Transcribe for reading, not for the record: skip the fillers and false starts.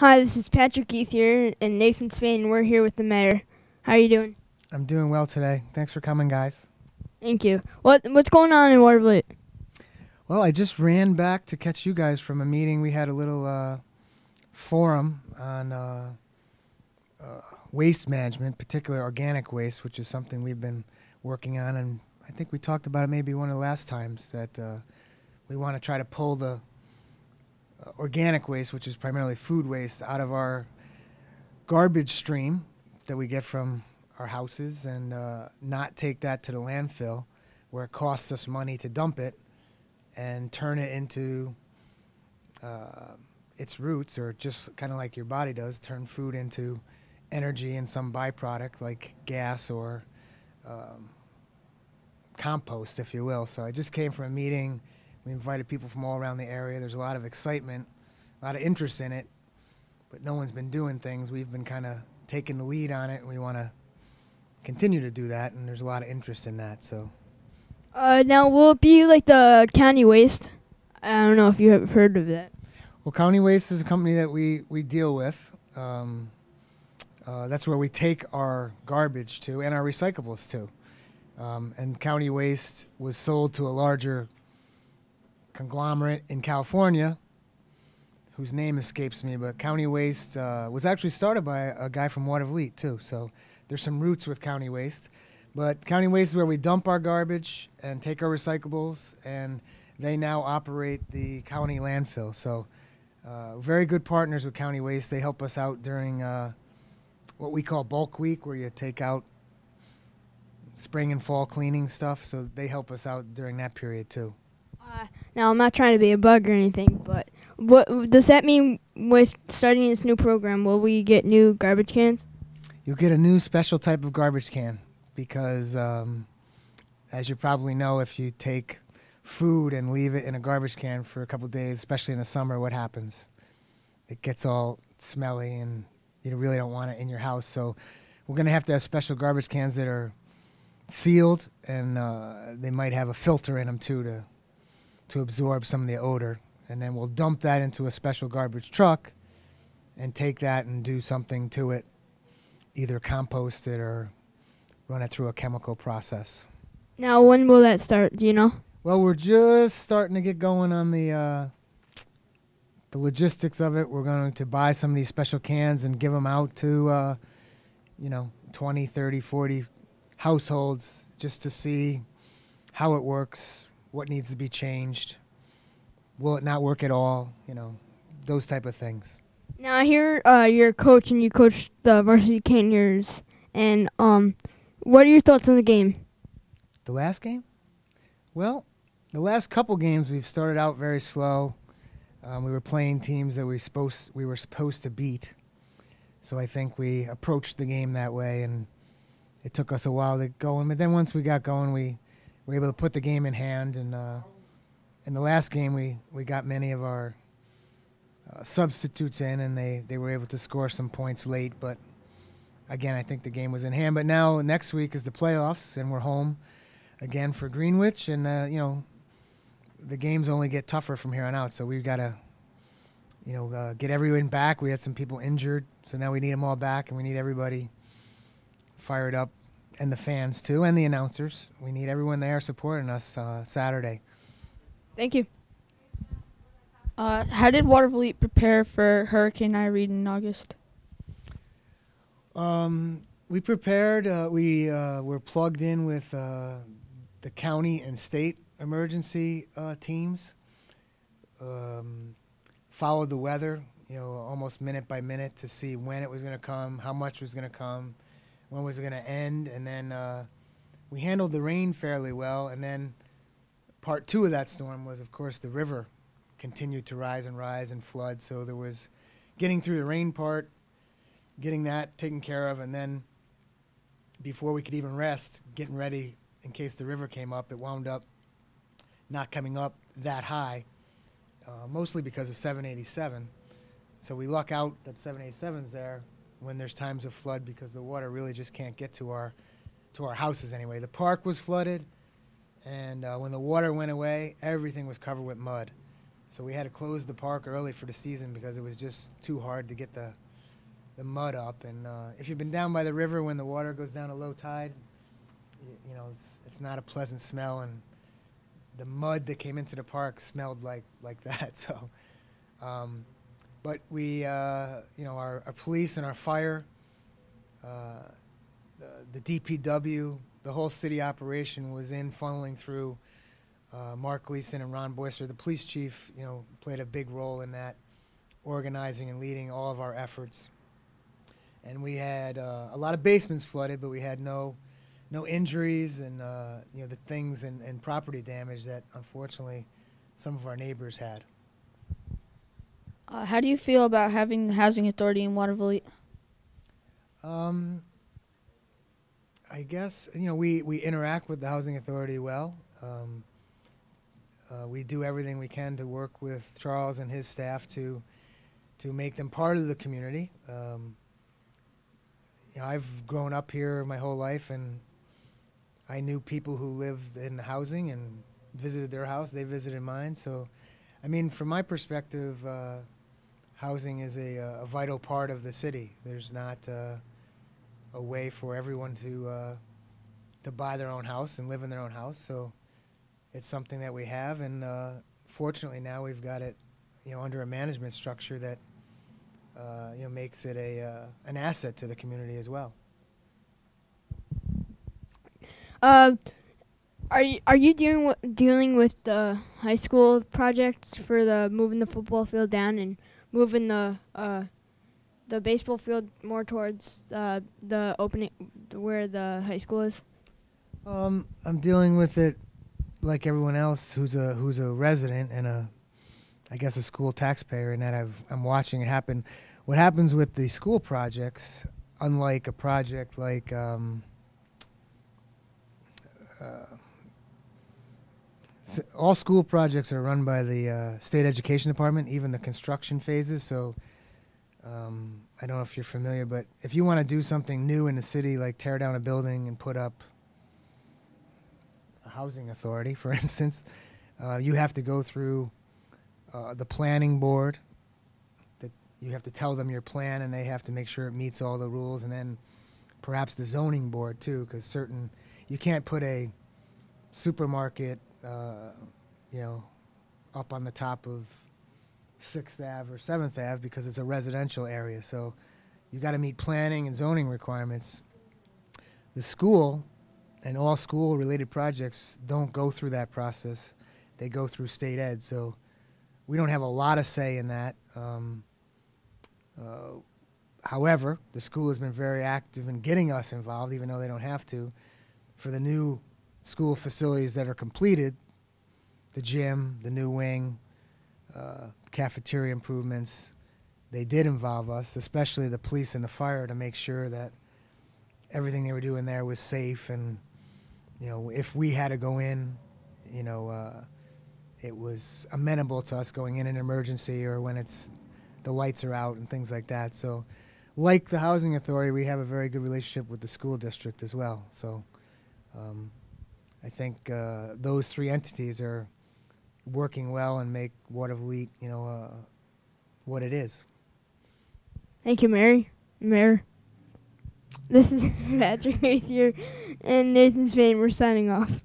Hi, this is Patrick Keith here in Nathan, Spain. We're here with the mayor. How are you doing? I'm doing well today. Thanks for coming, guys. Thank you. What's going on in Watervliet? Well, I just ran back to catch you guys from a meeting. We had a little forum on waste management, particularly organic waste, which is something we've been working on. And I think we talked about it maybe one of the last times that we want to try to pull the organic waste, which is primarily food waste, out of our garbage stream that we get from our houses and not take that to the landfill where it costs us money to dump it and turn it into its roots, or just kind of like your body does, turn food into energy and some byproduct like gas or compost, if you will. So I just came from a meeting. We invited people from all around the area. There's a lot of excitement, a lot of interest in it, but no one's been doing things. We've been kind of taking the lead on it, and we want to continue to do that, and there's a lot of interest in that. So Now, will it be like the county waste? I don't know if you have heard of that. Well, County Waste is a company that we deal with. That's where we take our garbage to and our recyclables to. And County Waste was sold to a larger conglomerate in California, whose name escapes me, but County Waste was actually started by a guy from Watervliet too. So there's some roots with County Waste. But County Waste is where we dump our garbage and take our recyclables, and they now operate the county landfill. So very good partners with County Waste. They help us out during what we call bulk week, where you take out spring and fall cleaning stuff. So they help us out during that period too. Now, I'm not trying to be a bug or anything, but what does that mean with starting this new program? Will we get new garbage cans? You'll get a new special type of garbage can because, as you probably know, if you take food and leave it in a garbage can for a couple of days, especially in the summer, what happens? It gets all smelly, and you really don't want it in your house. So we're going to have special garbage cans that are sealed, and they might have a filter in them too to absorb some of the odor. And then we'll dump that into a special garbage truck and take that and do something to it, either compost it or run it through a chemical process. Now, when will that start? Do you know? Well, we're just starting to get going on the logistics of it. We're going to buy some of these special cans and give them out to 20, 30, 40 households just to see how it works, what needs to be changed, will it not work at all, those type of things. Now, I hear you're a coach and you coach the varsity Canyoneers. And what are your thoughts on the game? The last game? Well, the last couple games we've started out very slow. We were playing teams that we were supposed to beat. So I think we approached the game that way, and it took us a while to get going. But then once we got going, we were able to put the game in hand. And in the last game, we got many of our substitutes in, and they were able to score some points late. But again, I think the game was in hand. But now next week is the playoffs, and we're home again for Greenwich. And, the games only get tougher from here on out. So we've got to, get everyone back. We had some people injured, so now we need them all back, and we need everybody fired up, and the fans too, and the announcers. We need everyone there supporting us Saturday. Thank you. How did Watervliet prepare for Hurricane Irene in August? We prepared. We were plugged in with the county and state emergency teams. Followed the weather, almost minute by minute to see when it was going to come, how much was going to come, when was it going to end, and then we handled the rain fairly well. And then part two of that storm was, of course, the river continued to rise and flood. So there was getting through the rain part, getting that taken care of, and then before we could even rest, getting ready in case the river came up. It wound up not coming up that high, mostly because of 787. So we luck out that 787's there when there's times of flood, because the water really just can't get to our houses anyway. The park was flooded, and when the water went away, everything was covered with mud. So we had to close the park early for the season because it was just too hard to get the mud up. And if you've been down by the river when the water goes down to low tide, you know, it's not a pleasant smell, and the mud that came into the park smelled like that. So, but we, you know, our police and our fire, the DPW, the whole city operation was in funneling through. Mark Gleason and Ron Boyster, the police chief, you know, played a big role in that, organizing and leading all of our efforts. And we had a lot of basements flooded, but we had no injuries and you know, the things and property damage that unfortunately some of our neighbors had. How do you feel about having the housing authority in Watervliet? I guess, you know, we interact with the housing authority well. We do everything we can to work with Charles and his staff to make them part of the community. You know, I've grown up here my whole life, and I knew people who lived in housing and visited their house. They visited mine. So, I mean, from my perspective, housing is a vital part of the city. There's not a way for everyone to buy their own house and live in their own house. So it's something that we have, and fortunately now we've got it, you know, under a management structure that you know, makes it an asset to the community as well. Are you dealing with the high school projects for the moving the football field down and moving the baseball field more towards the opening where the high school is? I'm dealing with it like everyone else who's a resident and I guess a school taxpayer, and that I'm watching it happen. What happens with the school projects, unlike a project like all school projects are run by the state education department, even the construction phases. So I don't know if you're familiar, but if you want to do something new in the city, like tear down a building and put up a housing authority, for instance, you have to go through the planning board. That you have to tell them your plan, and they have to make sure it meets all the rules, and then perhaps the zoning board too, because you can't put a supermarket, you know, up on the top of 6th Ave or 7th Ave because it's a residential area. So you got to meet planning and zoning requirements. The school and all school-related projects don't go through that process. They go through state ed. So we don't have a lot of say in that. However, the school has been very active in getting us involved, even though they don't have to. For the new school facilities that are completed, the gym, the new wing, cafeteria improvements, they did involve us, especially the police and the fire, to make sure that everything they were doing there was safe. And, you know, if we had to go in, you know, it was amenable to us going in an emergency or when the lights are out and things like that. So like the housing authority, we have a very good relationship with the school district as well. So I think those three entities are working well and make Watervliet, you know, what it is. Thank you, Mayor. This is Patrick Mathieu and Nathan Spain. We're signing off.